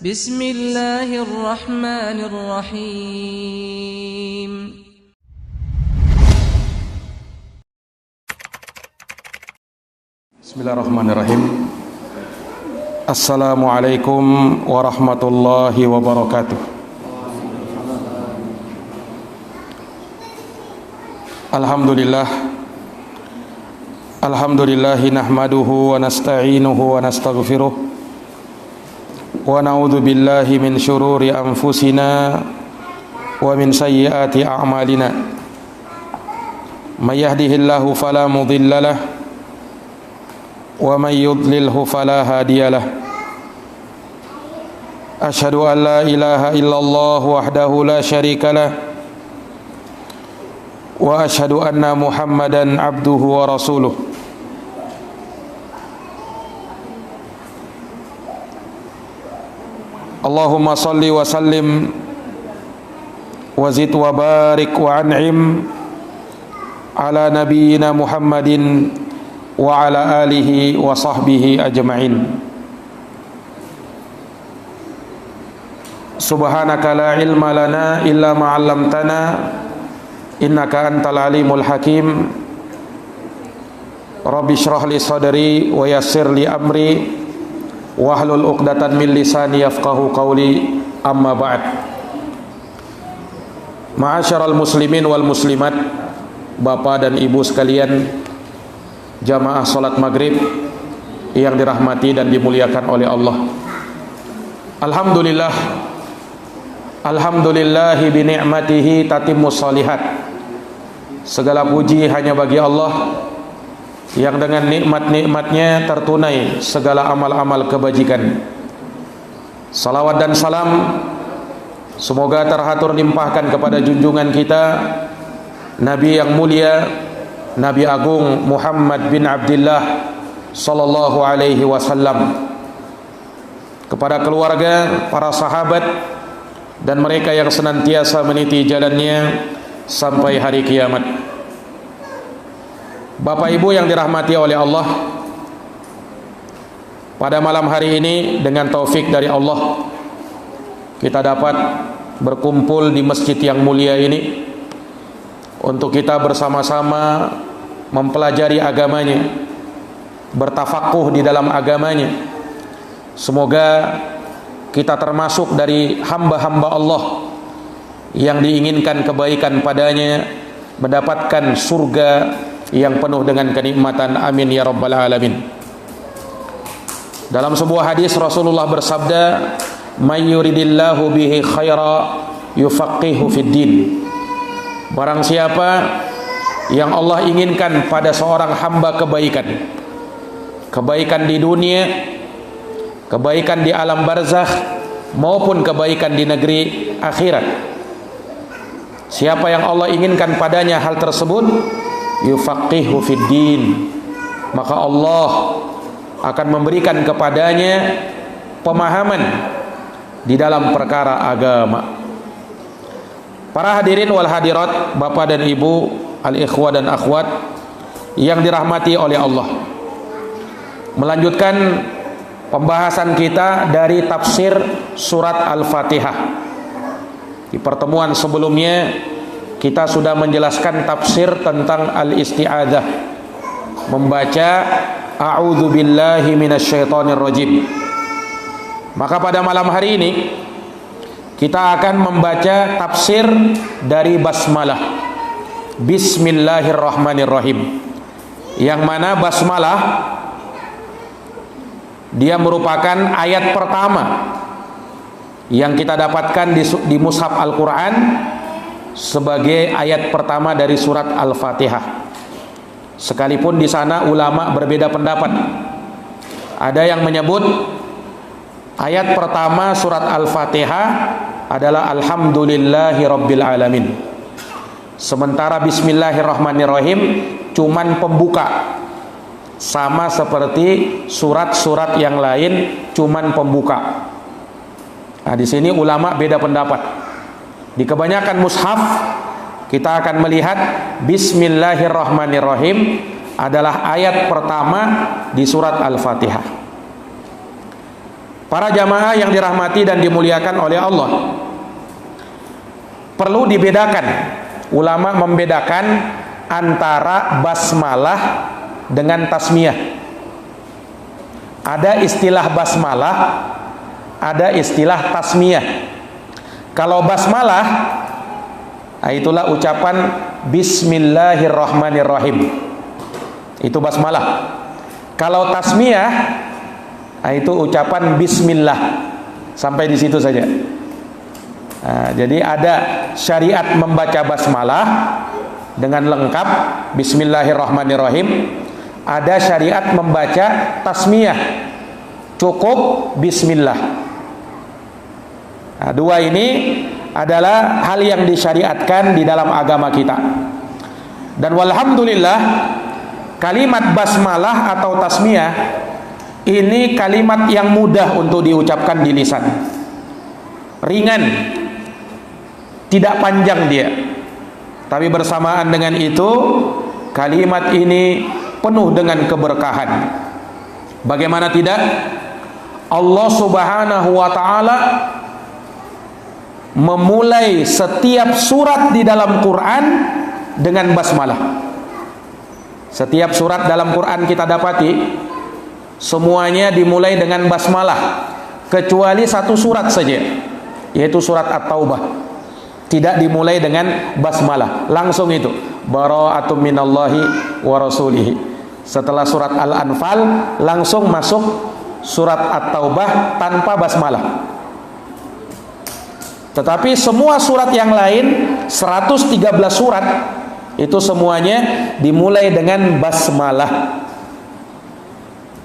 Bismillahirrahmanirrahim. Bismillahirrahmanirrahim. Assalamualaikum warahmatullahi wabarakatuh. Alhamdulillahi nahmaduhu wa nasta'inuhu wa nastaghfiruh wa na'udzu billahi min syururi anfusina wa min sayyiati a'malina. May yahdihillahu fala mudilla lahu wa may yudlilhu fala hadiya lahu. Asyhadu an la ilaha illallah wahdahu la syarika lahu wa asyhadu anna Muhammadan abduhu wa rasuluh. Allahumma salli wa sallim wa zid wa barik wa an'im ala nabiyyina Muhammadin wa ala alihi wa sahbihi ajma'in. Subhanaka la ilma lana illa ma 'allamtana innaka antal alimul hakim. Rabbi shrah li sadri wa yassir li amri wahlul 'uqdatan min lisani yafqahu qawli. Amma ba'd. Ma'asyiral muslimin wal muslimat, Bapak dan Ibu sekalian, jamaah salat maghrib yang dirahmati dan dimuliakan oleh Allah. Alhamdulillahi bi ni'matihi tatimmus shalihat. Segala puji hanya bagi Allah yang dengan nikmat-nikmatnya tertunai segala amal-amal kebajikan. Salawat dan salam semoga terhatur limpahkan kepada junjungan kita, Nabi yang mulia, Nabi Agung Muhammad bin Abdullah sallallahu alaihi wasallam, kepada keluarga, para sahabat, dan mereka yang senantiasa meniti jalannya sampai hari kiamat. Bapak Ibu yang dirahmati oleh Allah, pada malam hari ini dengan taufik dari Allah kita dapat berkumpul di masjid yang mulia ini untuk kita bersama-sama mempelajari agamanya, bertafakuh di dalam agamanya. Semoga kita termasuk dari hamba-hamba Allah yang diinginkan kebaikan padanya, mendapatkan surga yang penuh dengan kenikmatan. Amin ya rabbal alamin. Dalam sebuah hadis Rasulullah bersabda, "May yuridillahu bihi khaira yufaqihu fid din." Barang siapa yang Allah inginkan pada seorang hamba kebaikan, kebaikan di dunia, kebaikan di alam barzakh, maupun kebaikan di negeri akhirat, siapa yang Allah inginkan padanya hal tersebut, yufaqihu fid din, maka Allah akan memberikan kepadanya pemahaman di dalam perkara agama. Para hadirin wal hadirat, Bapak dan Ibu, al-ikhwah dan akhwat yang dirahmati oleh Allah, melanjutkan pembahasan kita dari tafsir surat Al-Fatihah. Di pertemuan sebelumnya kita sudah menjelaskan tafsir tentang al-isti'adzah, membaca a'udzu billahi minasyaitonir rajim. Maka pada malam hari ini kita akan membaca tafsir dari basmalah, bismillahirrahmanirrahim, yang mana basmalah dia merupakan ayat pertama yang kita dapatkan di mushaf Al-Quran sebagai ayat pertama dari surat Al-Fatihah. Sekalipun di sana ulama berbeda pendapat. Ada yang menyebut ayat pertama surat Al-Fatihah adalah alhamdulillahi rabbil alamin, sementara bismillahirrahmanirrahim cuman pembuka, sama seperti surat-surat yang lain cuman pembuka. Nah, di sini ulama beda pendapat. Di kebanyakan mushaf kita akan melihat bismillahirrahmanirrahim adalah ayat pertama di surat Al-Fatihah. Para jamaah yang dirahmati dan dimuliakan oleh Allah, perlu dibedakan, ulama membedakan antara basmalah dengan tasmiyah. Ada istilah basmalah, ada istilah tasmiyah. Kalau basmalah, itulah ucapan Bismillahirrahmanirrahim, itu basmalah. Kalau tasmiyah, itu ucapan Bismillah. Sampai di situ saja. Jadi ada syariat membaca basmalah dengan lengkap Bismillahirrahmanirrahim. Ada syariat membaca tasmiyah, cukup Bismillah. Dua ini adalah hal yang disyariatkan di dalam agama kita. Dan walhamdulillah, kalimat basmalah atau tasmiyah ini kalimat yang mudah untuk diucapkan di lisan, ringan, tidak panjang dia. Tapi bersamaan dengan itu, kalimat ini penuh dengan keberkahan. Bagaimana tidak? Allah Subhanahu wa ta'ala memulai setiap surat di dalam Quran dengan basmalah. Setiap surat dalam Quran kita dapati semuanya dimulai dengan basmalah, kecuali satu surat saja, yaitu surat At-Taubah, tidak dimulai dengan basmalah. Langsung itu bara'atum minallahi wa rasulihi. Setelah surat Al-Anfal langsung masuk surat At-Taubah tanpa basmalah. Tetapi semua surat yang lain, 113 surat, itu semuanya dimulai dengan basmalah.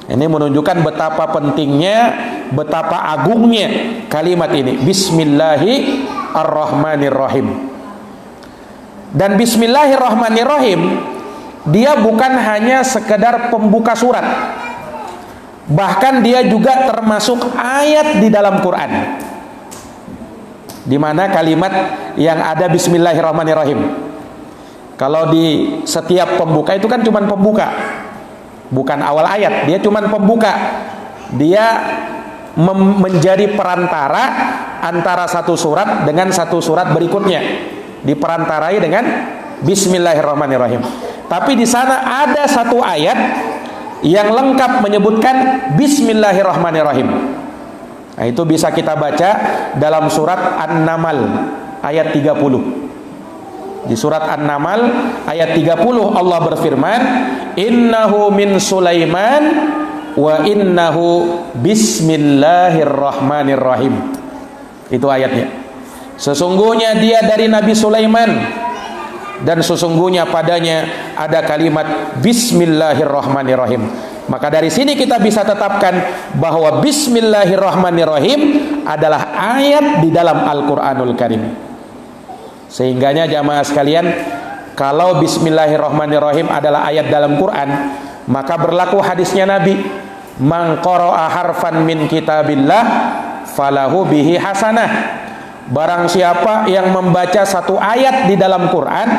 Ini menunjukkan betapa pentingnya, betapa agungnya kalimat ini, Bismillahirrahmanirrahim. Dan Bismillahirrahmanirrahim, dia bukan hanya sekedar pembuka surat, bahkan dia juga termasuk ayat di dalam Quran, di mana kalimat yang ada Bismillahirrahmanirrahim. Kalau di setiap pembuka itu kan cuma pembuka, bukan awal ayat, dia cuma pembuka. Dia menjadi perantara antara satu surat dengan satu surat berikutnya, diperantarai dengan Bismillahirrahmanirrahim. Tapi di sana ada satu ayat yang lengkap menyebutkan Bismillahirrahmanirrahim. Nah, itu bisa kita baca dalam surat An-Naml ayat 30. Di surat An-Naml ayat 30 Allah berfirman, "Innahu min Sulaiman wa innahu bismillahirrahmanirrahim." Itu ayatnya. Sesungguhnya dia dari Nabi Sulaiman dan sesungguhnya padanya ada kalimat Bismillahirrahmanirrahim. Maka dari sini kita bisa tetapkan bahwa Bismillahirrahmanirrahim adalah ayat di dalam Al-Quranul Karim. Sehingganya jamaah sekalian, kalau Bismillahirrahmanirrahim adalah ayat dalam Quran, maka berlaku hadisnya Nabi, "Man qara'a harfan min kitabillah falahu bihi hasanah." Barang siapa yang membaca satu ayat di dalam Quran,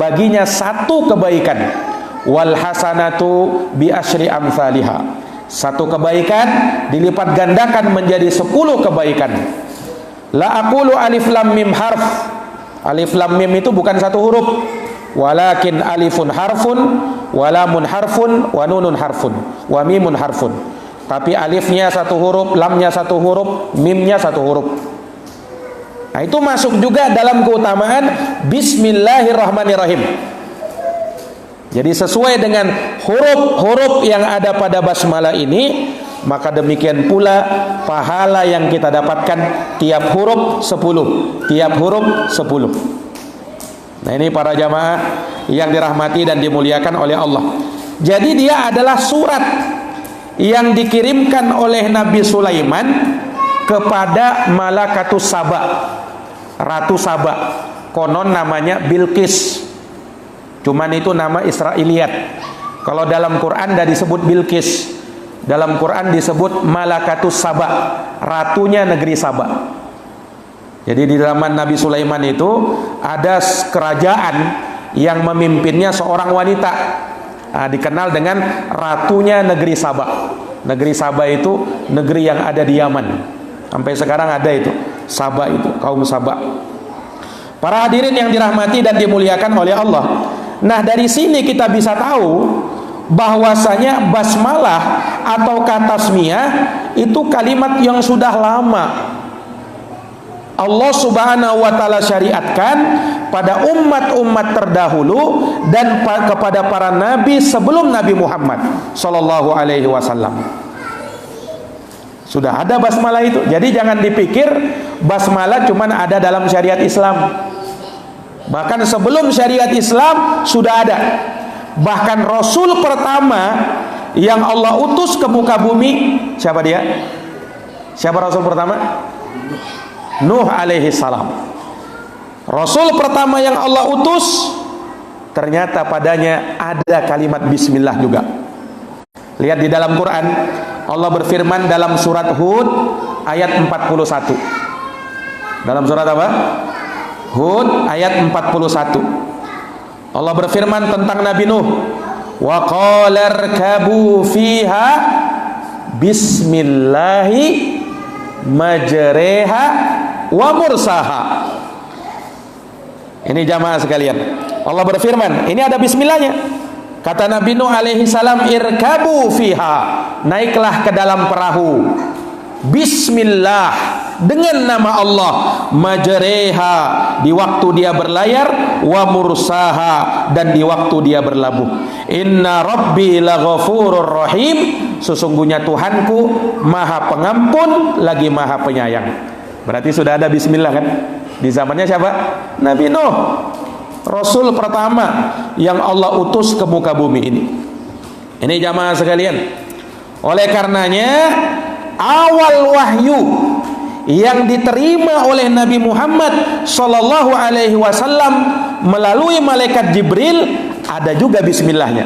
baginya satu kebaikan. Wal hasanatu bi asyri amsalihha. Satu kebaikan dilipat gandakan menjadi 10 kebaikan. La aqulu alif lam mim harf. Alif lam mim itu bukan satu huruf, walakin alifun harfun, walamun harfun, wa nunun harfun, wa mimun harfun. Tapi alifnya satu huruf, lamnya satu huruf, mimnya satu huruf. Nah, itu masuk juga dalam keutamaan Bismillahirrahmanirrahim. Jadi sesuai dengan huruf-huruf yang ada pada basmalah ini, maka demikian pula pahala yang kita dapatkan tiap huruf 10, tiap huruf 10. Nah, ini para jamaah yang dirahmati dan dimuliakan oleh Allah. Jadi dia adalah surat yang dikirimkan oleh Nabi Sulaiman kepada Malakatus Saba, Ratu Saba. Konon namanya Bilqis, cuman itu nama Israiliyat. Kalau dalam Quran tidak disebut Bilqis, dalam Quran disebut Malakatus Saba, ratunya negeri Saba. Jadi di zaman Nabi Sulaiman itu ada kerajaan yang memimpinnya seorang wanita, dikenal dengan ratunya negeri Saba. Negeri Sabah itu negeri yang ada di Yaman. Sampai sekarang ada itu, Sabah itu, kaum Sabah. Para hadirin yang dirahmati dan dimuliakan oleh Allah. Nah, dari sini kita bisa tahu bahwasanya basmalah atau tasmiyah itu kalimat yang sudah lama Allah Subhanahu wa taala syariatkan pada umat-umat terdahulu dan kepada para nabi sebelum Nabi Muhammad sallallahu alaihi wasallam. Sudah ada basmalah itu. Jadi jangan dipikir basmalah cuman ada dalam syariat Islam. Bahkan sebelum syariat Islam sudah ada. Bahkan Rasul pertama yang Allah utus ke muka bumi, siapa dia? Siapa Rasul pertama? Nuh alaihi salam. Rasul pertama yang Allah utus, ternyata padanya ada kalimat bismillah juga. Lihat di dalam Quran, Allah berfirman dalam surat Hud ayat 41. Dalam surat apa? Hud ayat 41. Allah berfirman tentang Nabi Nuh, wa qala irkabu fiha bismillahi majreha wa mursaha. Ini jamaah sekalian, Allah berfirman, ini ada bismillahnya. Kata Nabi Nuh alaihi salam, irkabu fiha, naiklah ke dalam perahu, bismillah, dengan nama Allah, majreha, di waktu dia berlayar, wa mursaha, dan di waktu dia berlabuh. Inna rabbi laghafurur rahim, sesungguhnya Tuhanku maha pengampun lagi maha penyayang. Berarti sudah ada bismillah kan? Di zamannya siapa? Nabi Nuh, Rasul pertama yang Allah utus ke muka bumi ini. Ini jamaah sekalian, oleh karenanya awal wahyu yang diterima oleh Nabi Muhammad sallallahu alaihi wasallam melalui malaikat Jibril ada juga bismillahnya.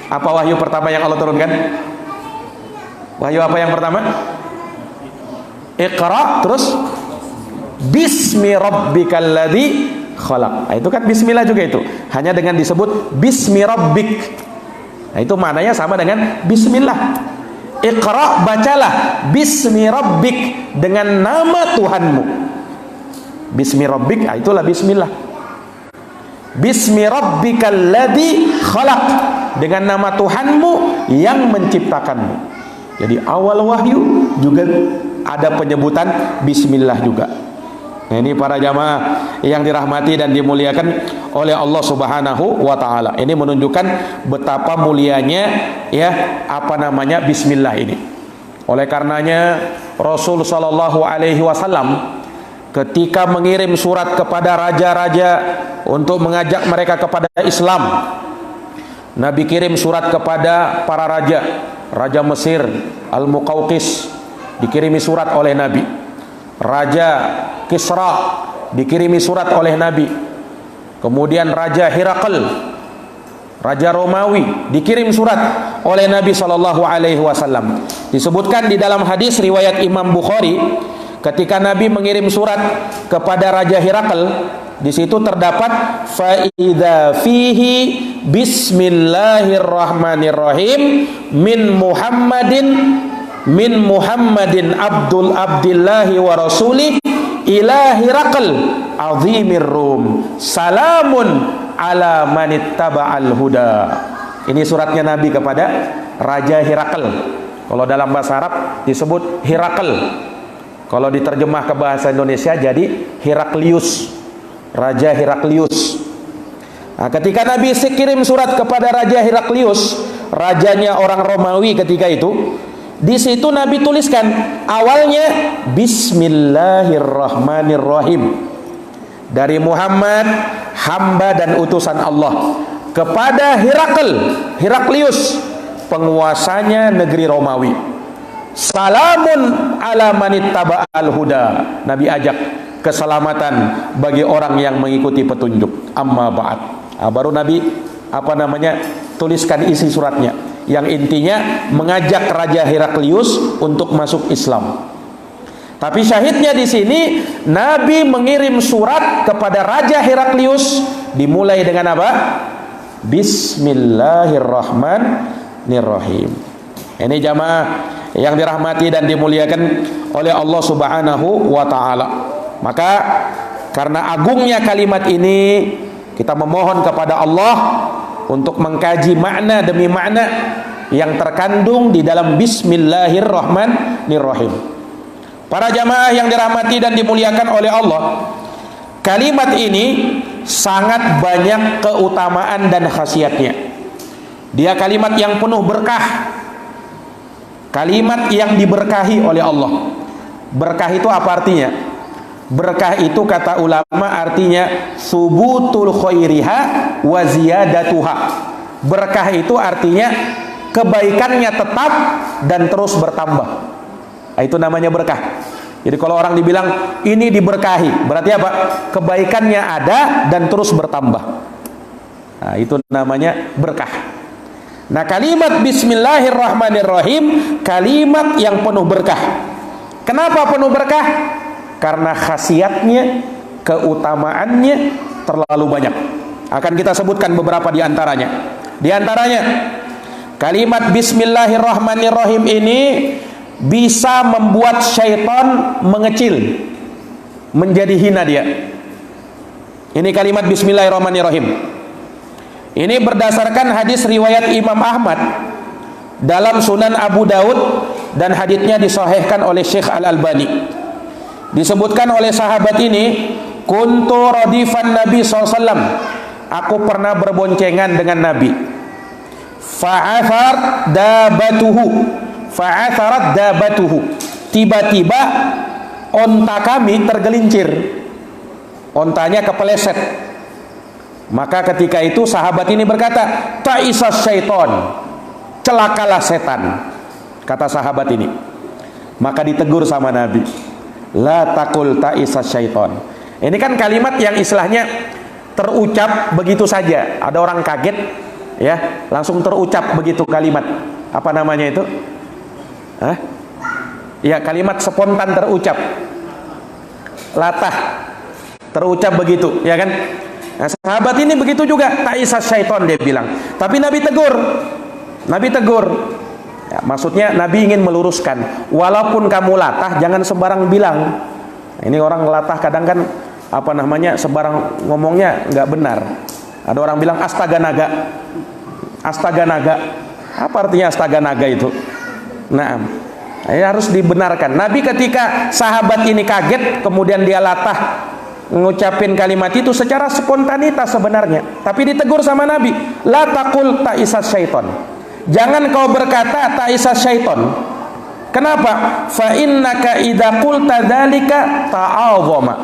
Apa wahyu pertama yang Allah turunkan? Wahyu apa yang pertama? Iqra, terus bismi rabbikal ladzi khalaq. Nah, itu kan bismillah juga itu. Hanya dengan disebut bismi rabbik. Nah, itu maknanya sama dengan bismillah. Iqra, bacalah bismi rabbik, dengan nama Tuhanmu. Bismi rabbik, nah, itulah bismillah. Bismi rabbikal ladzi khalaq, dengan nama Tuhanmu yang menciptakanmu. Jadi awal wahyu juga ada penyebutan bismillah juga. Nah, ini para jamaah yang dirahmati dan dimuliakan oleh Allah Subhanahu wa taala. Ini menunjukkan betapa mulianya ya bismillah ini. Oleh karenanya Rasul sallallahu alaihi wasallam ketika mengirim surat kepada raja-raja untuk mengajak mereka kepada Islam, Nabi kirim surat kepada para raja. Raja Mesir Al-Muqawqis dikirimi surat oleh Nabi. Raja Kisra dikirimi surat oleh Nabi. Kemudian Raja Herakl, Raja Romawi, dikirim surat oleh Nabi sallallahu alaihi wasallam. Disebutkan di dalam hadis riwayat Imam Bukhari, ketika Nabi mengirim surat kepada Raja Herakl, di situ terdapat faida fihi bismillahirrahmanirrahim min Muhammadin abdillahi wa rasulih ila Herakl azimir rum salamun ala manittaba'al huda. Ini suratnya Nabi kepada Raja Herakl. Kalau dalam bahasa Arab disebut Herakl. Kalau diterjemah ke bahasa Indonesia jadi Heraklius, Raja Heraklius. Nah, ketika Nabi kirim surat kepada Raja Heraklius, rajanya orang Romawi ketika itu, di situ Nabi tuliskan awalnya Bismillahirrahmanirrahim, dari Muhammad, hamba dan utusan Allah, kepada Heraklius, penguasanya negeri Romawi. Salamun ala manittaba'al huda. Nabi ajak keselamatan bagi orang yang mengikuti petunjuk. Amma ba'd. Nah, baru Nabi tuliskan isi suratnya, yang intinya mengajak Raja Heraklius untuk masuk Islam. Tapi syahidnya di sini Nabi mengirim surat kepada Raja Heraklius dimulai dengan apa? Bismillahirrahmanirrahim. Ini jamaah yang dirahmati dan dimuliakan oleh Allah Subhanahu wa taala. Maka karena agungnya kalimat ini, kita memohon kepada Allah untuk mengkaji makna demi makna yang terkandung di dalam Bismillahirrahmanirrahim. Para jamaah yang dirahmati dan dimuliakan oleh Allah, kalimat ini sangat banyak keutamaan dan khasiatnya. Dia kalimat yang penuh berkah, kalimat yang diberkahi oleh Allah. Berkah itu apa artinya? Berkah itu kata ulama artinya subutul khairiha wa ziyadatuha. Berkah itu artinya kebaikannya tetap dan terus bertambah. Itu namanya berkah. Jadi kalau orang dibilang ini diberkahi, berarti apa? Kebaikannya ada dan terus bertambah. Nah, itu namanya berkah. Nah, kalimat Bismillahirrahmanirrahim kalimat yang penuh berkah. Kenapa penuh berkah? Karena khasiatnya, keutamaannya terlalu banyak. Akan kita sebutkan beberapa di antaranya. Di antaranya, kalimat Bismillahirrahmanirrahim ini bisa membuat syaitan mengecil, menjadi hina dia. Ini kalimat Bismillahirrahmanirrahim. Ini berdasarkan hadis riwayat Imam Ahmad dalam Sunan Abu Daud, dan haditsnya disahihkan oleh Syekh Al-Albani. Disebutkan oleh sahabat ini, kuntu radifan Nabi SAW, aku pernah berboncengan dengan Nabi. Fa'atharat dabatuhu, tiba-tiba onta kami tergelincir, ontanya kepeleset. Maka ketika itu sahabat ini berkata, ta'isas syaiton, celakalah setan, kata sahabat ini. Maka ditegur sama Nabi, la takul ta'isas syaiton. Ini kan kalimat yang istilahnya terucap begitu saja. Ada orang kaget, ya, langsung terucap begitu kalimat. Apa namanya itu? Hah? Ya, kalimat spontan terucap, latah, terucap begitu, ya kan? Nah, sahabat ini begitu juga, ta'isas syaiton dia bilang. Tapi Nabi tegur. Ya, maksudnya Nabi ingin meluruskan, walaupun kamu latah jangan sembarang bilang. Nah, ini orang latah kadang kan apa namanya sembarang ngomongnya nggak benar. Ada orang bilang astaga naga. Apa artinya astaga naga itu? Nah, harus dibenarkan. Nabi ketika sahabat ini kaget, kemudian dia latah ngucapin kalimat itu secara spontanitas sebenarnya, tapi ditegur sama Nabi, la taqul ta'isas syaiton, jangan kau berkata ta'isas syaiton. Kenapa? Fa innaka idza qulta dzalika ta'awwama,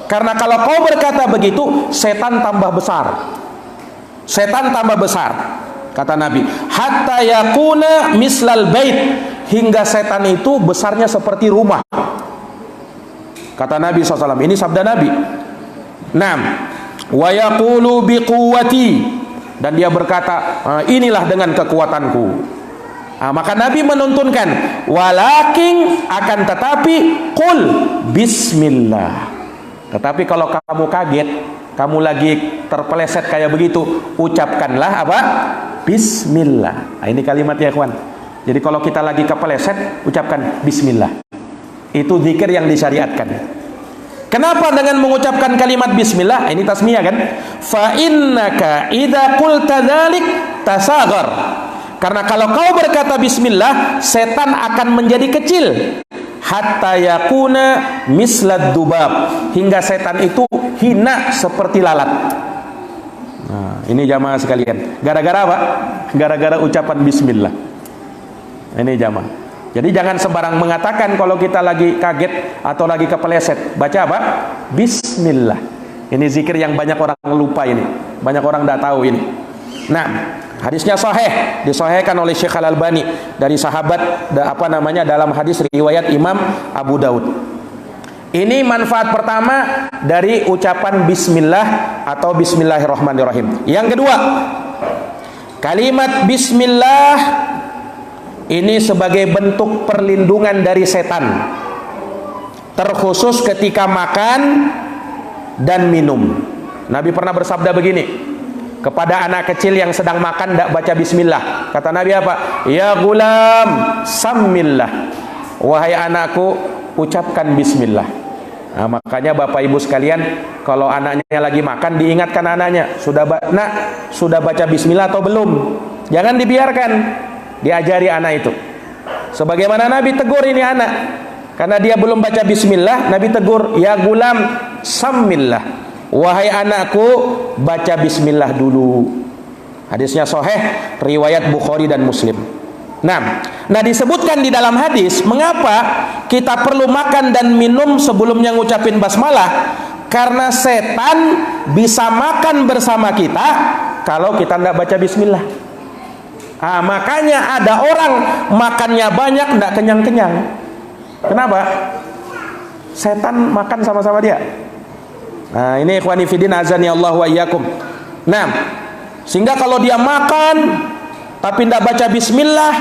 karena kalau kau berkata begitu setan tambah besar, kata Nabi, hatta yakuna mislal bait, hingga setan itu besarnya seperti rumah. Kata Nabi SAW, ini sabda Nabi. Naam, wa yaqulu biquwwati, dan dia berkata, inilah dengan kekuatanku. Maka Nabi menuntunkan, walakin, akan tetapi, qul bismillah. Tetapi kalau kamu kaget, kamu lagi terpeleset kayak begitu, ucapkanlah apa? Bismillah. Ini kalimatnya, ikhwan. Jadi kalau kita lagi kepeleset, ucapkan bismillah. Itu zikir yang disyariatkan. Kenapa dengan mengucapkan kalimat bismillah? Ini tasmiyah kan? Fa innaka idza qulta dzalik tasaghar. Karena kalau kau berkata bismillah, setan akan menjadi kecil. Hatta yakuna mislad dubab, hingga setan itu hina seperti lalat. Nah, ini jamaah sekalian. Gara-gara apa? Gara-gara ucapan bismillah. Ini jamaah. Jadi jangan sembarang mengatakan kalau kita lagi kaget atau lagi kepeleset. Baca apa? Bismillah. Ini zikir yang banyak orang lupa ini. Banyak orang tidak tahu ini. Nah, hadisnya sahih, disahihkan oleh Syekh Al-Albani dari sahabat dalam hadis riwayat Imam Abu Daud. Ini manfaat pertama dari ucapan bismillah atau bismillahirrahmanirrahim. Yang kedua, kalimat bismillah ini sebagai bentuk perlindungan dari setan, terkhusus ketika makan dan minum. Nabi pernah bersabda begini, kepada anak kecil yang sedang makan tidak baca bismillah. Kata Nabi apa? Ya gulam, sammillah. Wahai anakku, ucapkan bismillah. Nah, makanya Bapak Ibu sekalian, kalau anaknya lagi makan, diingatkan anaknya, sudah baca bismillah atau belum? Jangan dibiarkan, diajari anak itu. Sebagaimana Nabi tegur ini anak, karena dia belum baca bismillah, Nabi tegur, ya gulam, sammillah. Wahai anakku, baca bismillah dulu. Hadisnya sahih, riwayat Bukhari dan Muslim. Nah, disebutkan di dalam hadis, mengapa kita perlu makan dan minum sebelumnya ngucapin basmalah? Karena setan bisa makan bersama kita kalau kita tidak baca bismillah. Nah, makanya ada orang makannya banyak tidak kenyang-kenyang. Kenapa? Setan makan sama-sama dia. Nah, ini ikhwani fiddin azani Allah wa iyyakum. Nah, sehingga kalau dia makan tapi tidak baca bismillah,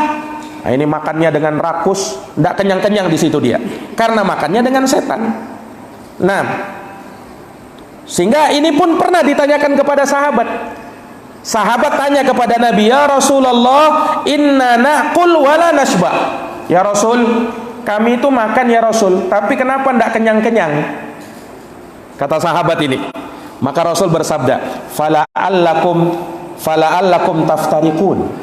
nah ini makannya dengan rakus, tidak kenyang-kenyang di situ dia, karena makannya dengan setan. Nah, sehingga ini pun pernah ditanyakan kepada sahabat. Sahabat tanya kepada Nabi, ya Rasulullah, inna na'kul wala nashba. Ya Rasul, kami itu makan ya Rasul, tapi kenapa tidak kenyang-kenyang? Kata sahabat ini. Maka Rasul bersabda, fala'allakum taftarikun.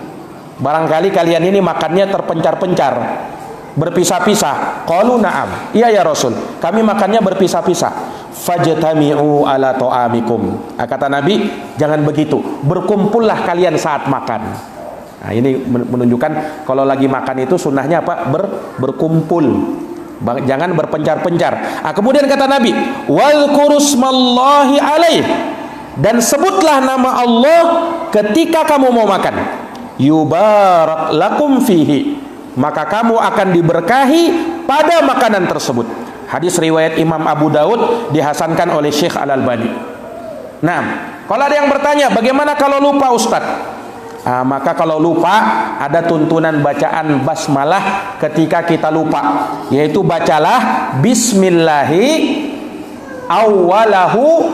Barangkali kalian ini makannya terpencar-pencar, berpisah-pisah. Qalu na'am. Iya ya Rasul, kami makannya berpisah-pisah. Fajtami'u ala ta'amikum. Kata Nabi, jangan begitu. Berkumpullah kalian saat makan. Nah, ini menunjukkan kalau lagi makan itu sunnahnya apa? Berkumpul. Jangan berpencar-pencar. Kemudian kata Nabi, wal kurusmallahi alaih. Dan sebutlah nama Allah ketika kamu mau makan. Yubarak lakum fihi, maka kamu akan diberkahi pada makanan tersebut. Hadis riwayat Imam Abu Daud, dihasankan oleh Syekh Al-Albani. Nah, kalau ada yang bertanya, bagaimana kalau lupa Ustaz? Maka kalau lupa, ada tuntunan bacaan basmalah ketika kita lupa, yaitu bacalah bismillahi awwalahu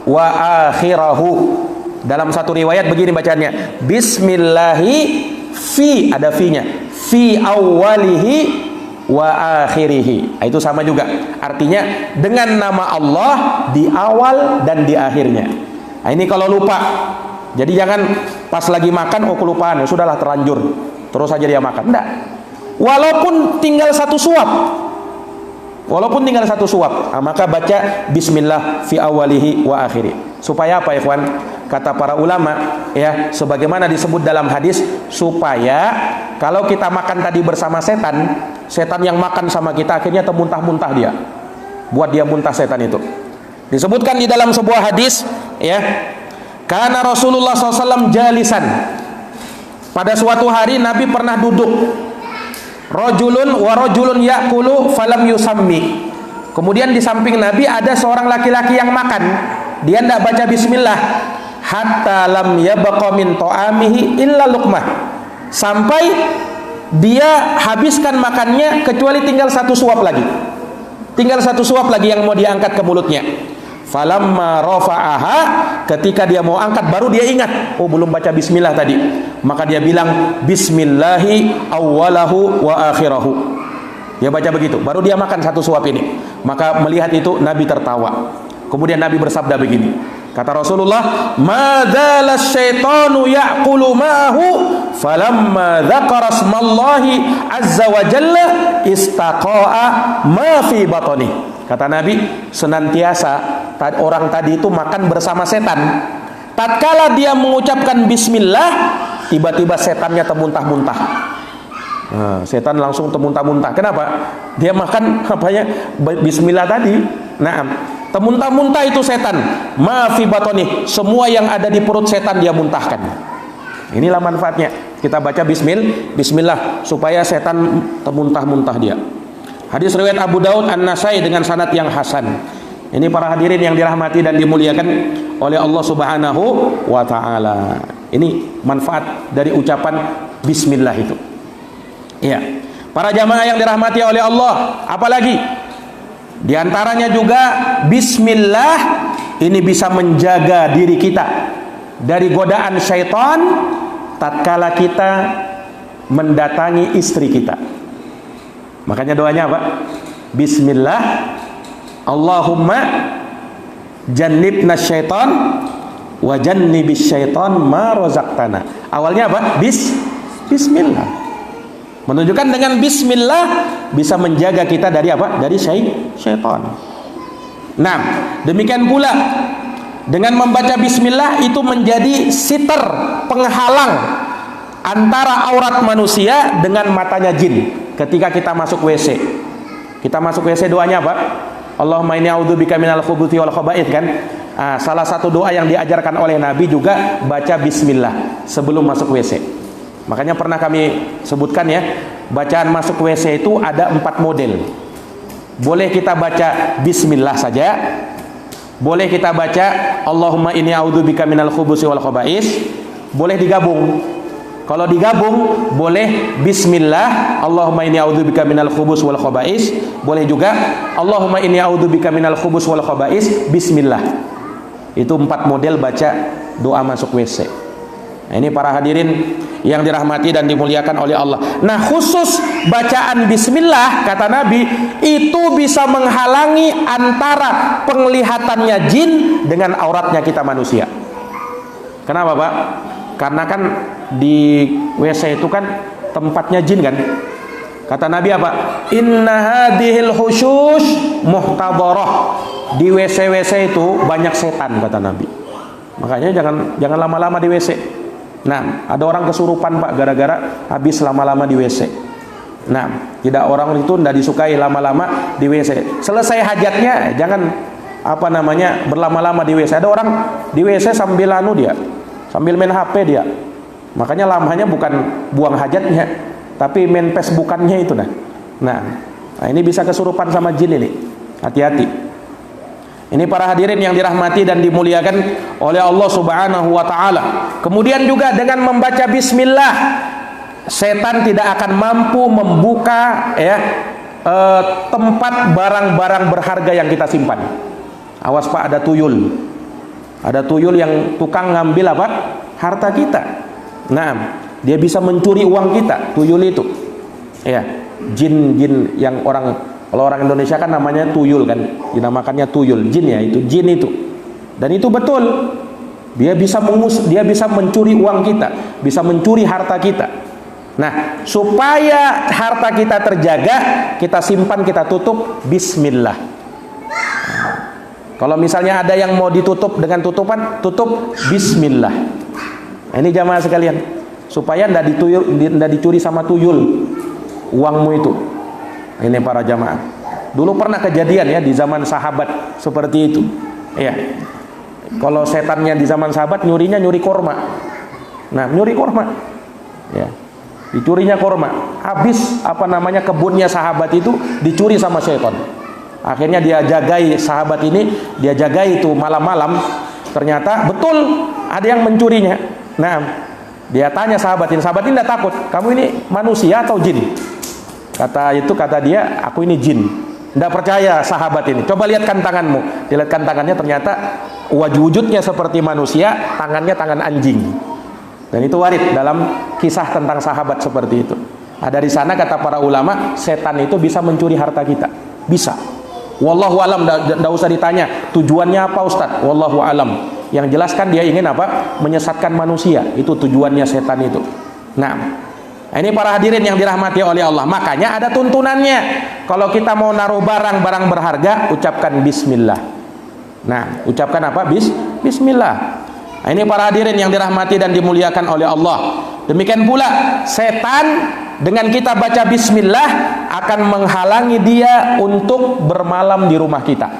wa akhirahu. Dalam satu riwayat begini bacanya, bismillahi fi, ada fi-nya, fi awwalihi wa akhirihi. Itu sama juga, artinya dengan nama Allah di awal dan di akhirnya. Nah, ini kalau lupa. Jadi jangan pas lagi makan, kelupaan, ya sudahlah terlanjur, terus saja dia makan. Enggak. Walaupun tinggal satu suap, maka baca bismillah fi awwalihi wa akhiri. Supaya apa, ikhwan? Kata para ulama, ya, sebagaimana disebut dalam hadis, supaya kalau kita makan tadi bersama setan yang makan sama kita akhirnya termuntah-muntah dia, buat dia muntah setan itu. Disebutkan di dalam sebuah hadis, ya, karena Rasulullah SAW jalisan. Pada suatu hari Nabi pernah duduk. Rajulun wa rajulun ya'kulu falam yusammi. Kemudian di samping Nabi ada seorang laki-laki yang makan. Dia tidak baca bismillah. Hatta lam yabqa min ta'amihi illa luqmah. Sampai dia habiskan makannya kecuali tinggal satu suap lagi. Tinggal satu suap lagi yang mau diangkat ke mulutnya. Falamma rafa'aha, ketika dia mau angkat baru dia ingat, belum baca bismillah tadi. Maka dia bilang bismillahi awwalahu wa akhirahu. Dia baca begitu, baru dia makan satu suap ini. Maka melihat itu Nabi tertawa. Kemudian Nabi bersabda begini, kata Rasulullah, madzala syaitanu ya'kulu ma'ahu falamma dzakara smallahi azza wa jalla istaqa'a ma fi batni. Kata Nabi, senantiasa orang tadi itu makan bersama setan. Tatkala dia mengucapkan bismillah, tiba-tiba setannya termuntah-muntah. Setan langsung termuntah-muntah. Kenapa? Dia makan bismillah tadi. Naam. Termuntah-muntah itu setan. Ma fi batni, semua yang ada di perut setan dia muntahkan. Inilah manfaatnya. Kita baca bismillah supaya setan termuntah-muntah dia. Hadis riwayat Abu Daud, An-Nasai dengan sanad yang hasan. Ini para hadirin yang dirahmati dan dimuliakan oleh Allah Subhanahu wa taala. Ini manfaat dari ucapan bismillah itu. Iya. Para jamaah yang dirahmati oleh Allah, apalagi di antaranya juga bismillah ini bisa menjaga diri kita dari godaan syaitan tatkala kita mendatangi istri kita. Makanya doanya apa? Bismillah, Allahumma jannibna syaitan wa jannibis syaitan ma razaqtana. Awalnya apa? Bismillah. Menunjukkan dengan bismillah bisa menjaga kita dari apa? Dari syaitan. Nah, demikian pula dengan membaca bismillah itu menjadi siter, penghalang antara aurat manusia dengan matanya jin. Ketika kita masuk WC, kita masuk WC doanya apa? Allahumma inni a'udzubika minal khubuthi wal khaba'ith kan? Salah satu doa yang diajarkan oleh Nabi juga baca bismillah sebelum masuk WC. Makanya pernah kami sebutkan ya, bacaan masuk WC itu ada 4 model. Boleh kita baca bismillah saja, boleh kita baca Allahumma inni a'udzubika minal khubuthi wal khaba'ith, boleh digabung. Kalau digabung boleh bismillah Allahumma inni a'udzubika minal khubus wal khaba'is, boleh juga Allahumma inni a'udzubika minal khubus wal khaba'is bismillah. Itu 4 model baca doa masuk WC. Nah, ini para hadirin yang dirahmati dan dimuliakan oleh Allah. Nah, khusus bacaan bismillah kata Nabi itu bisa menghalangi antara penglihatannya jin dengan auratnya kita manusia. Kenapa, Pak? Karena kan di WC itu kan tempatnya jin kan. Kata Nabi apa? Inna hadhil khusyush muhtadharah. Di WC-WC itu banyak setan kata Nabi. Makanya jangan lama-lama di WC. Nah, ada orang kesurupan Pak gara-gara habis lama-lama di WC. Nah, tidak, orang itu tidak disukai lama-lama di WC. Selesai hajatnya jangan berlama-lama di WC. Ada orang di WC sambil sambil main HP dia. Makanya lamanya bukan buang hajatnya, tapi main Facebookannya itu nah. Nah, ini bisa kesurupan sama jin ini. Hati-hati. Ini para hadirin yang dirahmati dan dimuliakan oleh Allah Subhanahu wa taala. Kemudian juga dengan membaca bismillah, setan tidak akan mampu membuka tempat barang-barang berharga yang kita simpan. Awas Pak, ada tuyul. Ada tuyul yang tukang ngambil apa? Harta kita. Nah, dia bisa mencuri uang kita, tuyul itu. Ya, jin yang kalau orang Indonesia kan namanya tuyul kan, dinamakannya tuyul, jin ya, itu jin itu. Dan itu betul. Dia bisa mencuri uang kita, bisa mencuri harta kita. Nah, supaya harta kita terjaga, kita simpan, kita tutup bismillah. Kalau misalnya ada yang mau ditutup dengan tutupan, tutup bismillah. Nah, ini jamaah sekalian, supaya tidak dicuri sama tuyul uangmu itu. Ini para jamaah. Dulu pernah kejadian ya di zaman sahabat seperti itu. Ya. Kalau setannya di zaman sahabat nyuri korma. Nah, nyuri korma. Ya. Dicurinya korma. Habis kebunnya sahabat itu dicuri sama setan. Akhirnya dia jagai sahabat ini, dia jagai itu malam-malam. Ternyata betul ada yang mencurinya. Nah, dia tanya sahabat ini tidak takut, kamu ini manusia atau jin? Kata dia, aku ini jin. Tidak percaya sahabat ini. Coba lihatkan tanganmu. Dilihatkan tangannya, ternyata wujudnya seperti manusia, tangannya tangan anjing. Dan itu warid dalam kisah tentang sahabat seperti itu. Nah, dari sana kata para ulama, setan itu bisa mencuri harta kita. Bisa. Wallahu alam, tidak usah ditanya tujuannya apa Ustaz. Wallahu alam. Yang jelaskan dia ingin apa? Menyesatkan manusia. Itu tujuannya setan itu. Nah, ini para hadirin yang dirahmati oleh Allah. Makanya ada tuntunannya. Kalau kita mau naruh barang-barang berharga, ucapkan bismillah. Nah, ucapkan apa? Bismillah. Nah, ini para hadirin yang dirahmati dan dimuliakan oleh Allah. Demikian pula setan dengan kita baca bismillah akan menghalangi dia untuk bermalam di rumah kita.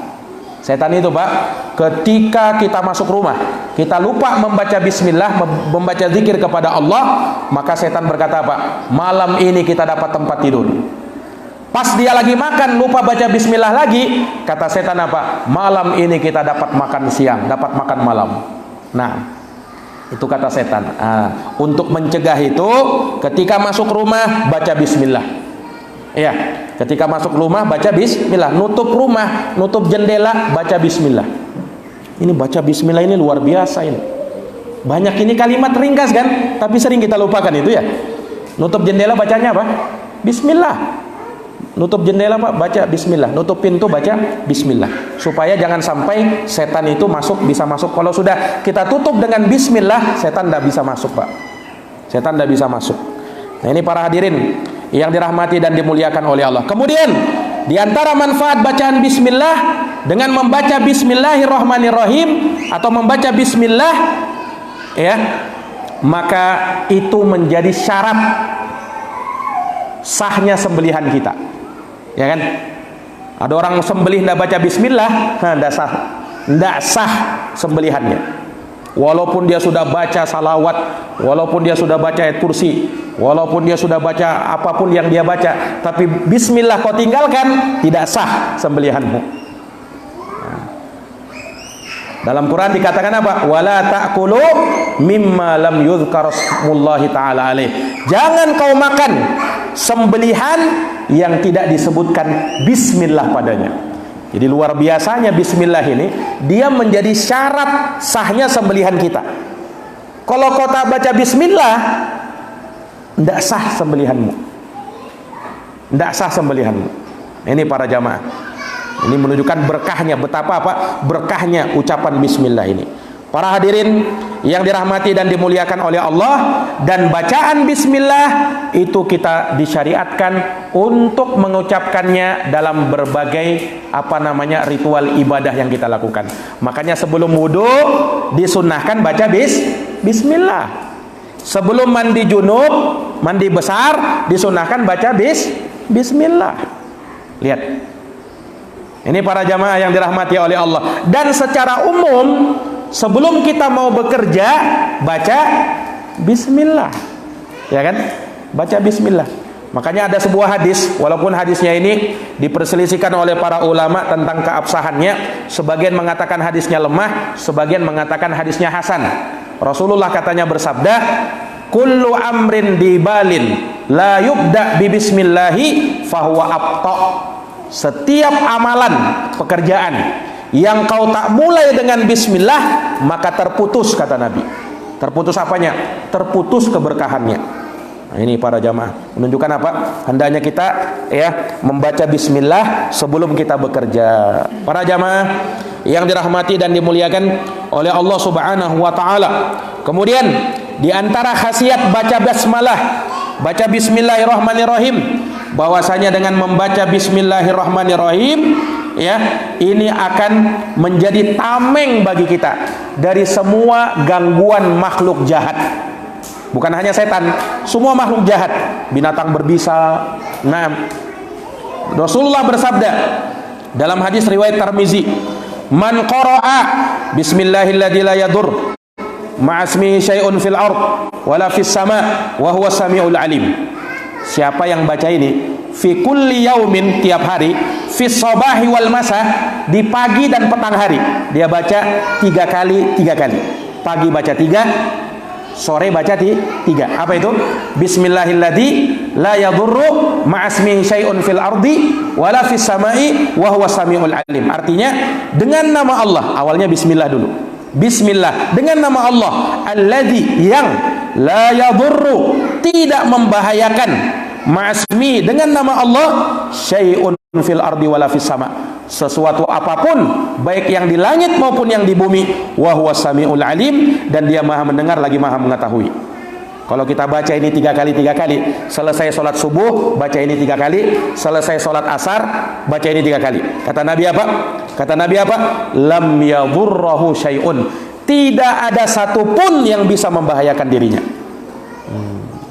Setan itu Pak, ketika kita masuk rumah, kita lupa membaca bismillah, membaca zikir kepada Allah, maka setan berkata apa? Malam ini kita dapat tempat tidur. Pas dia lagi makan, lupa baca bismillah lagi, kata setan apa? Malam ini kita dapat makan siang, dapat makan malam. Nah, itu kata setan. Untuk mencegah itu, ketika masuk rumah, baca bismillah. Ya, ketika masuk rumah baca bismillah, nutup rumah, nutup jendela, baca bismillah. Ini baca bismillah ini luar biasa ini. Banyak ini kalimat ringkas kan, tapi sering kita lupakan itu ya. Nutup jendela bacanya apa? Bismillah. Nutup jendela Pak, baca bismillah. Nutup pintu baca bismillah. Supaya jangan sampai setan itu bisa masuk. Kalau sudah kita tutup dengan bismillah, setan tidak bisa masuk Pak. Setan tidak bisa masuk. Nah ini para hadirin yang dirahmati dan dimuliakan oleh Allah. Kemudian di antara manfaat bacaan bismillah, dengan membaca bismillahirrahmanirrahim atau membaca bismillah ya, maka itu menjadi syarat sahnya sembelihan kita. Ya kan? Ada orang sembelih tidak baca bismillah, tidak sah sembelihannya. Walaupun dia sudah baca salawat, walaupun dia sudah baca ayat kursi, walaupun dia sudah baca apapun yang dia baca, tapi bismillah kau tinggalkan, tidak sah sembelihanmu. Dalam Quran dikatakan apa? Wala ta'kulu mimma lam yuzkar ismullahi ta'ala alaih. Jangan kau makan sembelihan yang tidak disebutkan bismillah padanya. Jadi luar biasanya bismillah ini, dia menjadi syarat sahnya sembelihan kita. Kalau kau tak baca bismillah, tidak sah sembelihanmu. Tidak sah sembelihanmu. Ini para jamaah. Ini menunjukkan berkahnya, betapa apa? Berkahnya ucapan bismillah ini. Para hadirin yang dirahmati dan dimuliakan oleh Allah, dan bacaan bismillah itu kita disyariatkan untuk mengucapkannya dalam berbagai ritual ibadah yang kita lakukan. Makanya sebelum wudu disunnahkan baca bismillah. Sebelum mandi junub, mandi besar, disunnahkan baca bismillah. Lihat. Ini para jamaah yang dirahmati oleh Allah. Dan secara umum, sebelum kita mau bekerja, baca bismillah. Ya kan? Baca bismillah. Makanya ada sebuah hadis, walaupun hadisnya ini diperselisihkan oleh para ulama tentang keabsahannya. Sebagian mengatakan hadisnya lemah, sebagian mengatakan hadisnya hasan. Rasulullah katanya bersabda, kullu amrin dibalin la yubda bi bismillahi fahuwa abta. Setiap amalan pekerjaan yang kau tak mulai dengan bismillah, maka terputus, kata Nabi. Terputus apanya? Terputus keberkahannya. Nah, ini para jamaah menunjukkan apa? Hendaknya kita membaca bismillah sebelum kita bekerja. Para jamaah yang dirahmati dan dimuliakan oleh Allah Subhanahu wa taala. Kemudian di antara khasiat baca basmalah, baca bismillahirrahmanirrahim, bahwasanya dengan membaca bismillahirrahmanirrahim ini akan menjadi tameng bagi kita dari semua gangguan makhluk jahat. Bukan hanya setan, semua makhluk jahat, binatang berbisa. Nah, Rasulullah bersabda dalam hadis riwayat Tirmizi, man qara'a bismillahilladzi la yadur ma'asmihi syai'un fil ard wala fis sama' wa huwa samiul alim. Siapa yang baca ini fi kulli yaumin, tiap hari, fi sabahi wal masa, di pagi dan petang hari, dia baca 3 kali. Pagi baca 3, sore baca 3. Apa itu? Bismillahilladzi la yadurru ma'asmihi syai'un fil ardi wala fis sama'i wa huwa samiul alim. Artinya dengan nama Allah, awalnya bismillah dulu. Bismillah dengan nama Allah, alladzi yang la yadurru, tidak membahayakan, ma'asmi dengan nama Allah, syai'un fil ardi wala fis sama, sesuatu apapun baik yang di langit maupun yang di bumi, wa huwa samiul alim, dan dia maha mendengar lagi maha mengetahui. Kalau kita baca ini 3 kali, selesai sholat subuh baca ini 3 kali, selesai sholat asar baca ini 3 kali. Kata Nabi apa? Lam yadurrahu syai'un, tidak ada satupun yang bisa membahayakan dirinya.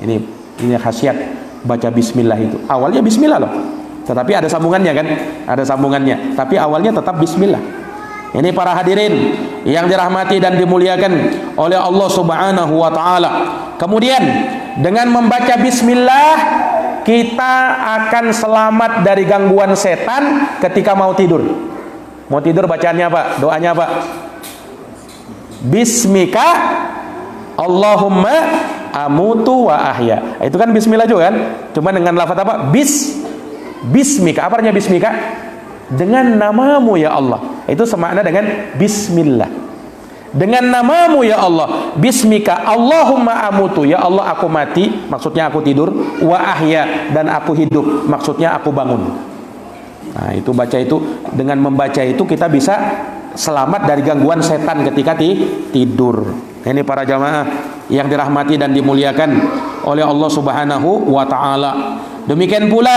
Ini khasiat baca bismillah itu. Awalnya bismillah loh, tetapi ada sambungannya kan? Ada sambungannya, tapi awalnya tetap bismillah. Ini para hadirin yang dirahmati dan dimuliakan oleh Allah Subhanahu wa taala. Kemudian dengan membaca bismillah, kita akan selamat dari gangguan setan ketika mau tidur. Mau tidur bacaannya apa? Doanya apa? Bismika Allahumma amutu wa ahya. Itu kan bismillah juga kan? Cuma dengan lafaz apa? Bismika. Apa artinya bismika? Dengan namamu ya Allah. Itu semakna dengan bismillah. dengan namamu ya Allah. Bismika Allahumma amutu, ya Allah aku mati, maksudnya aku tidur. Wa ahya, dan aku hidup, maksudnya aku bangun. Nah itu baca itu, dengan membaca itu kita bisa selamat dari gangguan setan ketika tidur. Ini para jamaah yang dirahmati dan dimuliakan oleh Allah Subhanahu wa ta'ala. Demikian pula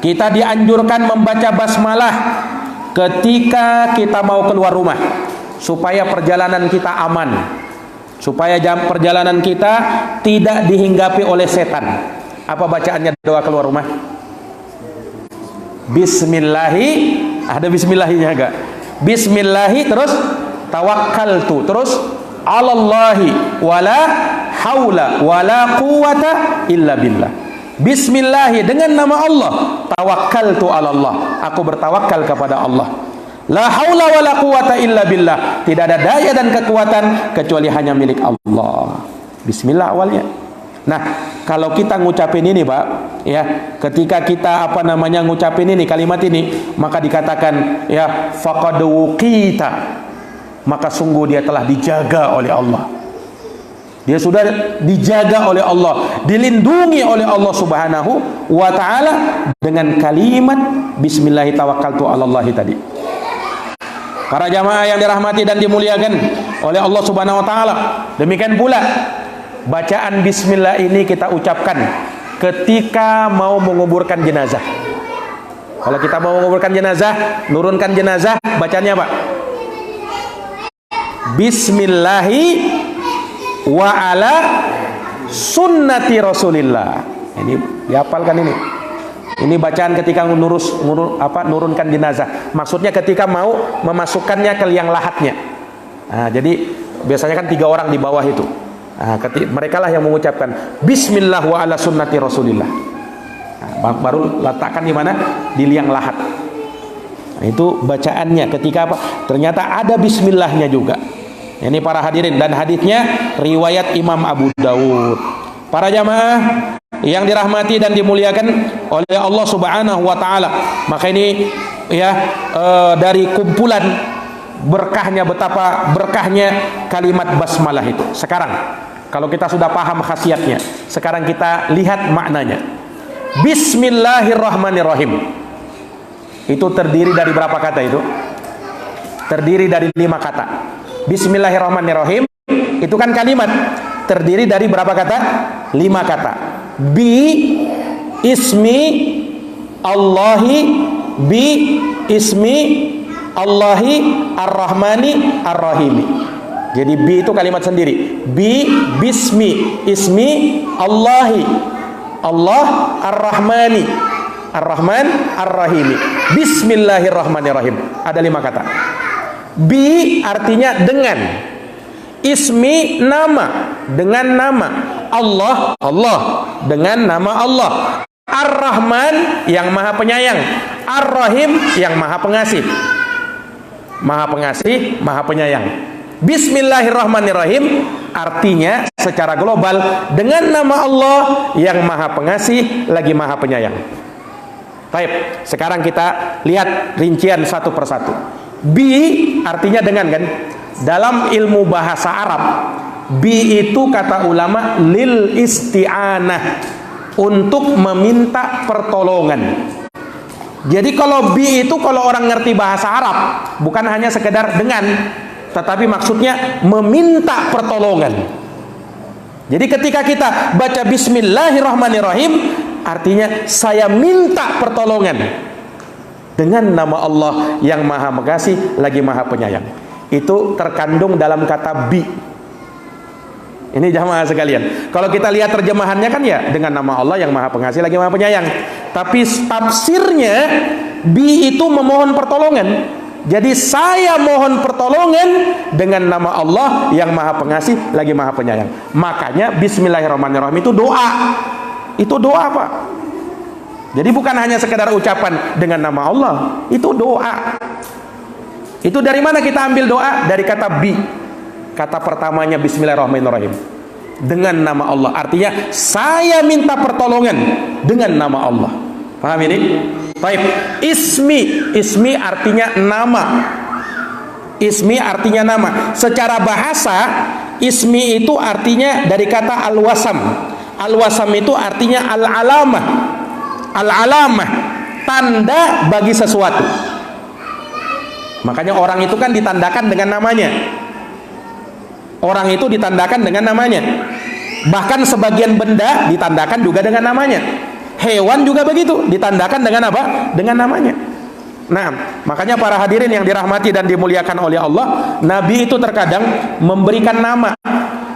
kita dianjurkan membaca basmalah ketika kita mau keluar rumah, supaya perjalanan kita aman, supaya perjalanan kita tidak dihinggapi oleh setan. Apa bacaannya doa keluar rumah? Bismillahi, ada bismillahinya enggak? Bismillahi, terus tawakkaltu, terus alallahi wala haula wala quwata illa billah. Bismillahi, dengan nama Allah. Tawakkaltu ala Allah, aku bertawakal kepada Allah. La haula wala quwata illa billah, tidak ada daya dan kekuatan kecuali hanya milik Allah. Bismillah awalnya. Nah, kalau kita ngucapin ini, Pak, ya, ketika kita ngucapin ini, kalimat ini, maka dikatakan ya faqad wuqita, maka sungguh dia telah dijaga oleh Allah. Dia sudah dijaga oleh Allah, dilindungi oleh Allah Subhanahu wa ta'ala dengan kalimat bismillahi tawakkaltu 'alallahi tadi. Para jamaah yang dirahmati dan dimuliakan oleh Allah Subhanahu wa ta'ala, demikian pula bacaan bismillah ini kita ucapkan ketika mau menguburkan jenazah. Kalau kita mau menguburkan jenazah, nurunkan jenazah, bacanya apa? Bismillahi wa ala sunnati Rasulillah. Ini dihafalkan ini. Ini bacaan ketika nurunkan jenazah. Maksudnya ketika mau memasukkannya ke liang lahatnya. Nah, jadi biasanya kan 3 orang di bawah itu. Nah, mereka lah yang mengucapkan Bismillah wa ala sunnati Rasulillah. Nah, baru letakkan di mana? Di liang lahat. Nah, itu bacaannya ketika apa? Ternyata ada Bismillahnya juga. Ini para hadirin, dan hadisnya riwayat Imam Abu Dawud. Para jamaah yang dirahmati dan dimuliakan oleh Allah Subhanahu wa ta'ala, maka ini ya dari kumpulan berkahnya, betapa berkahnya kalimat basmalah itu. Sekarang kalau kita sudah paham khasiatnya, sekarang kita lihat maknanya. Bismillahirrahmanirrahim itu terdiri dari berapa kata itu? Terdiri dari 5 kata. Bismillahirrahmanirrahim itu kan kalimat terdiri dari berapa kata? 5 kata. Bi ismi Allahi, bi ismi Allahi ar-Rahmani ar-Rahimi. Jadi bi itu kalimat sendiri. Bi bismi ismi Allahi, Allah ar-Rahmani, ar-Rahman ar-Rahimi. Bismillahirrahmanirrahim. Ada 5 kata. Bi artinya dengan, ismi nama, dengan nama, Allah, Allah dengan nama Allah, Ar-Rahman yang maha penyayang, Ar-Rahim yang maha pengasih, maha pengasih, maha penyayang. Bismillahirrahmanirrahim artinya secara global dengan nama Allah yang maha pengasih lagi maha penyayang. Baik, sekarang kita lihat rincian satu persatu. Bi artinya dengan, kan? Dalam ilmu bahasa Arab, bi itu kata ulama lil isti'anah, untuk meminta pertolongan. Jadi kalau bi itu kalau orang ngerti bahasa Arab, bukan hanya sekedar dengan, tetapi maksudnya meminta pertolongan. Jadi ketika kita baca Bismillahirrahmanirrahim, artinya saya minta pertolongan dengan nama Allah yang maha mengasih lagi maha penyayang. Itu terkandung dalam kata bi. Ini jamaah sekalian, kalau kita lihat terjemahannya kan ya dengan nama Allah yang maha pengasih lagi maha penyayang. Tapi tafsirnya bi itu memohon pertolongan. Jadi saya mohon pertolongan dengan nama Allah yang maha pengasih lagi maha penyayang. Makanya Bismillahirrahmanirrahim itu doa. Itu doa, Pak. Jadi bukan hanya sekedar ucapan dengan nama Allah, itu doa. Itu dari mana kita ambil doa? Dari kata bi. Kata pertamanya Bismillahirrahmanirrahim. Dengan nama Allah. Artinya saya minta pertolongan dengan nama Allah. Paham ini? Baik. Ismi. Ismi artinya nama. Ismi artinya nama. Secara bahasa, ismi itu artinya dari kata al-wasam. Al-wasam itu artinya al-alamah. Al-alamah, tanda bagi sesuatu. Makanya orang itu kan ditandakan dengan namanya. Orang itu ditandakan dengan namanya. Bahkan sebagian benda ditandakan juga dengan namanya. Hewan juga begitu, ditandakan dengan apa? Dengan namanya. Nah, makanya para hadirin yang dirahmati dan dimuliakan oleh Allah, Nabi itu terkadang memberikan nama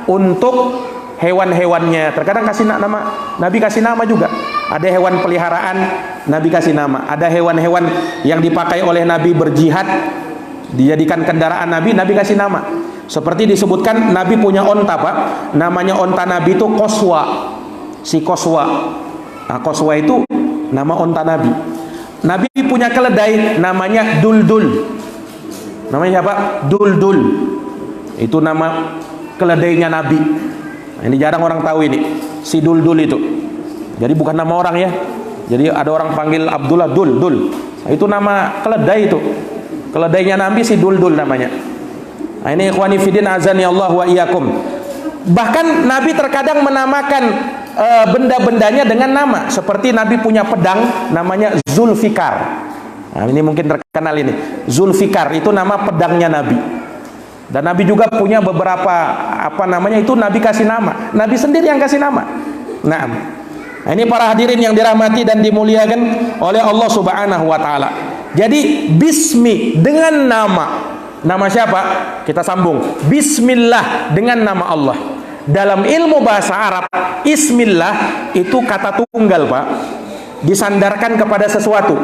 untuk hewan-hewannya. Terkadang kasih nama, Nabi kasih nama juga. Ada hewan peliharaan, Nabi kasih nama. Ada hewan-hewan yang dipakai oleh Nabi berjihad, dijadikan kendaraan Nabi, Nabi kasih nama. Seperti disebutkan Nabi punya onta, Pak. Namanya onta Nabi itu Qaswa. Si Qaswa. Nah, Qaswa itu nama onta Nabi. Nabi punya keledai namanya Duldul. Namanya apa? Duldul. Itu nama keledainya Nabi. Nah, ini jarang orang tahu ini. Si Duldul itu. Jadi bukan nama orang ya. Jadi ada orang panggil Abdullah Dul. Nah, itu nama keledai itu. Keledainya Nabi si Duldul namanya. Nah, ini ikhwani fillah azani Allah wa iyyakum. Bahkan Nabi terkadang menamakan benda-bendanya dengan nama. Seperti Nabi punya pedang namanya Zulfikar. Nah, ini mungkin terkenal ini. Zulfikar itu nama pedangnya Nabi. Dan Nabi juga punya beberapa itu Nabi kasih nama. Nabi sendiri yang kasih nama. Nah, ini para hadirin yang dirahmati dan dimuliakan oleh Allah Subhanahu wa taala. Jadi bismi dengan nama. Nama siapa? Kita sambung. Bismillah dengan nama Allah. Dalam ilmu bahasa Arab, ismillah itu kata tunggal, Pak. Disandarkan kepada sesuatu.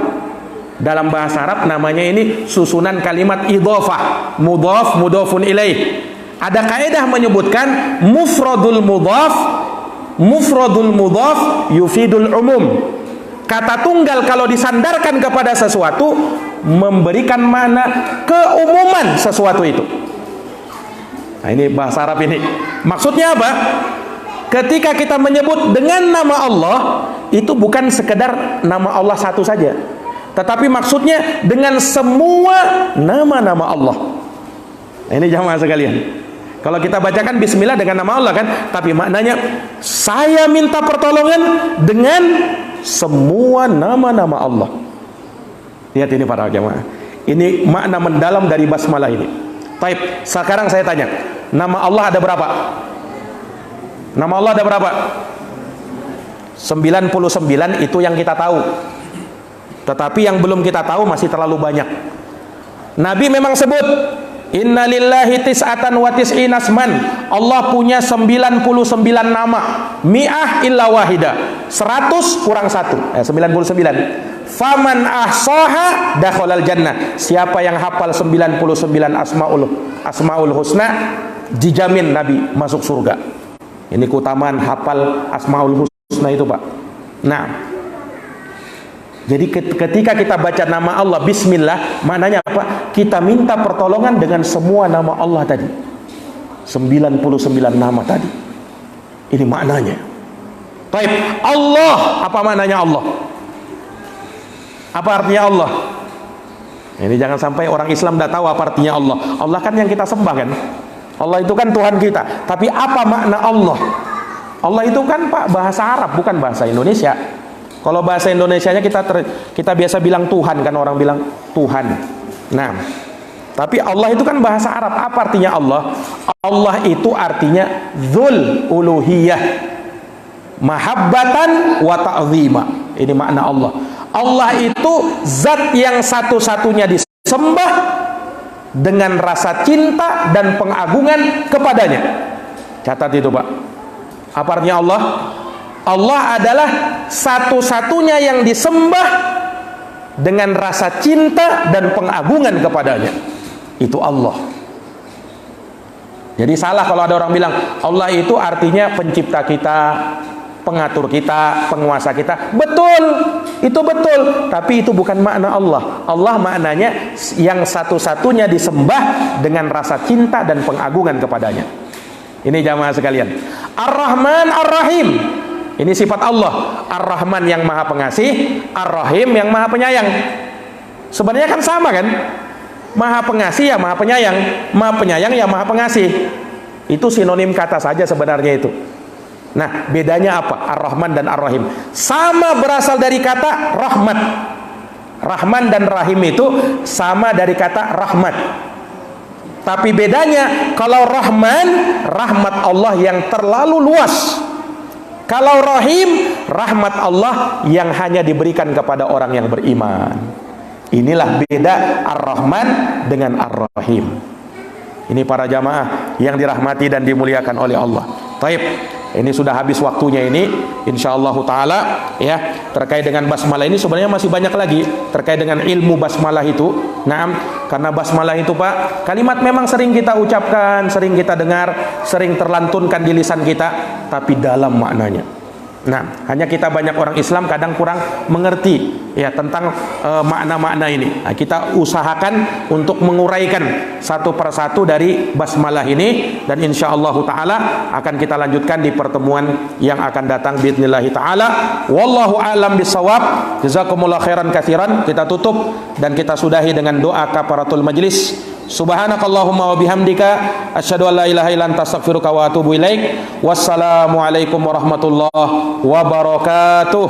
Dalam bahasa Arab namanya ini susunan kalimat idhofah, mudhaf, mudhafun ilaih. Ada kaidah menyebutkan mufradul mudhaf yufidul umum. Kata tunggal kalau disandarkan kepada sesuatu memberikan makna keumuman sesuatu itu. Nah, ini bahasa Arab ini. Maksudnya apa? Ketika kita menyebut dengan nama Allah, itu bukan sekedar nama Allah satu saja, tetapi maksudnya dengan semua nama-nama Allah. Nah, ini jamaah sekalian. Kalau kita bacakan bismillah dengan nama Allah kan, tapi maknanya saya minta pertolongan dengan semua nama-nama Allah. Lihat ini para jamaah. Ini makna mendalam dari basmalah ini. Baik, sekarang saya tanya, nama Allah ada berapa? Nama Allah ada berapa? 99 itu yang kita tahu. Tetapi yang belum kita tahu masih terlalu banyak. Nabi memang sebut inna lillahi tis'atan wa tis'ina asman. Allah punya 99 nama. Mi'ah illa wahida. 100 kurang 1. 99. Faman ahsaha dakhalal jannah. Siapa yang hafal 99 asmaul husna, dijamin Nabi masuk surga. Ini keutamaan hafal asmaul husna itu, Pak. Nah, jadi ketika kita baca nama Allah bismillah, maknanya apa? Kita minta pertolongan dengan semua nama Allah tadi. 99 nama tadi. Ini maknanya. Baik, Allah, apa maknanya Allah? Apa artinya Allah? Ini jangan sampai orang Islam tidak tahu apa artinya Allah. Allah kan yang kita sembah kan? Allah itu kan Tuhan kita. Tapi apa makna Allah? Allah itu kan, Pak, bahasa Arab, bukan bahasa Indonesia. Kalau bahasa Indonesianya kita biasa bilang Tuhan kan, orang bilang Tuhan. Nah, tapi Allah itu kan bahasa Arab. Apa artinya Allah? Allah itu artinya Dzul Uluhiyah, mahabbatan wa ta'zima. Ini makna Allah. Allah itu zat yang satu-satunya disembah dengan rasa cinta dan pengagungan kepadanya. Catat itu, Pak. Apa artinya Allah? Allah adalah satu-satunya yang disembah dengan rasa cinta dan pengagungan kepadanya. Itu Allah. Jadi salah kalau ada orang bilang Allah itu artinya pencipta kita, pengatur kita, penguasa kita. Betul, itu betul. Tapi itu bukan makna Allah. Allah maknanya yang satu-satunya disembah dengan rasa cinta dan pengagungan kepadanya. Ini jamaah sekalian. Ar-Rahman Ar-Rahim. Ini sifat Allah. Ar-Rahman yang maha pengasih, Ar-Rahim yang maha penyayang. Sebenarnya kan sama kan? Maha pengasih ya maha penyayang, maha penyayang ya maha pengasih. Itu sinonim kata saja sebenarnya itu. Nah, bedanya apa? Ar-Rahman dan Ar-Rahim. Sama berasal dari kata rahmat. Rahman dan Rahim itu sama dari kata rahmat. Tapi bedanya, kalau Rahman, rahmat Allah yang terlalu luas. Kalau Rahim, rahmat Allah yang hanya diberikan kepada orang yang beriman. Inilah beda Ar-Rahman dengan Ar-Rahim. Ini para jamaah yang dirahmati dan dimuliakan oleh Allah. Taib, ini sudah habis waktunya ini, insyaallah taala ya. Terkait dengan basmalah ini sebenarnya masih banyak lagi terkait dengan ilmu basmalah itu. Naam, karena basmalah itu Pak, kalimat memang sering kita ucapkan, sering kita dengar, sering terlantunkan di lisan kita, tapi dalam maknanya. Nah, hanya kita banyak orang Islam kadang kurang mengerti ya tentang makna-makna ini. Nah, kita usahakan untuk menguraikan satu persatu dari basmalah ini, dan insyaallah taala akan kita lanjutkan di pertemuan yang akan datang biidznillah taala. Wallahu a'lam bissawab. Jazakumullah khairan katsiran. Kita tutup dan kita sudahi dengan doa kafaratul majlis. Subhanakallahumma wa bihamdika asyhadu an la ilaha illa anta astaghfiruka wa atubu ilaik. Wassalamu alaikum warahmatullahi wabarakatuh.